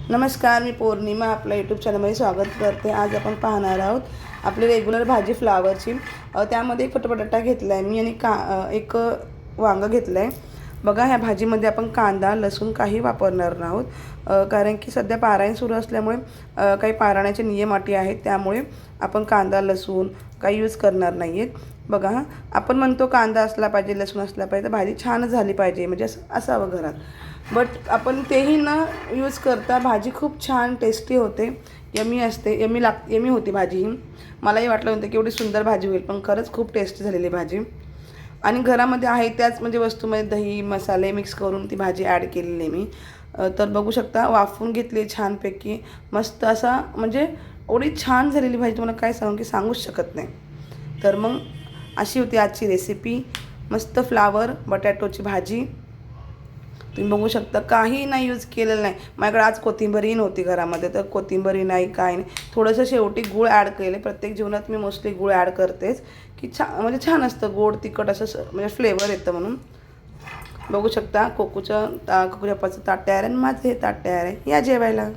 नमस्कार, मी पौर्णिमा आपल्या यूट्यूब चॅनलमध्ये स्वागत करते। आज आपण पाहणार आहोत आपली रेग्युलर भाजी फ्लावरची। त्यामध्ये एक बटाटा घेतला आहे मी आणि एक वांगं घेतलं आहे। बघा, ह्या भाजीमध्ये आपण कांदा लसूण काही वापरणार नाहोत, कारण की सध्या पारायण सुरू असल्यामुळे काही पारायणाचे नियम अटी आहेत, त्यामुळे आपण कांदा लसूण काही यूज करणार नाही आहेत। बघा, आपण म्हणतो कांदा असला पाहिजे लसूण असला पाहिजे तर भाजी छान झाली पाहिजे, म्हणजे असावं घरात। बट आपण तेही न यूज करता भाजी खूप छान टेस्टी होते, यमी असते, यमी होती भाजी ही। मलाही वाटलं होतं की एवढी सुंदर भाजी होईल, पण खरंच खूप टेस्टी झालेली भाजी। आणि घरामध्ये आहे त्याच म्हणजे वस्तूमध्ये दही मसाले मिक्स करून ती भाजी ॲड केलेली आहे मी। तर बघू शकता, वाफवून घेतली छानपैकी, मस्त असा म्हणजे एवढी छान झालेली भाजी तुम्हाला काय सांगू की सांगूच शकत नाही। तर मग अशी होती आजची रेसिपी, मस्त फ्लावर बटाटोची भाजी। तुम्ही बघू शकता, काही नाही यूज केलेलं नाही। माझ्याकडे आज कोथिंबीरही नव्हती घरामध्ये, तर कोथिंबीर नाही काय नाही, थोडंसं शेवटी गूळ ॲड केले। प्रत्येक जेवणात मी मोस्टली गूळ ॲड करतेच, की म्हणजे छान असतं गोड तिखट असं म्हणजे फ्लेवर येतं म्हणून। बघू शकता कोकूच्या पप्पाचं ताट तयार आहे आणि माझं हे ताट तयार आहे, या जेवायला।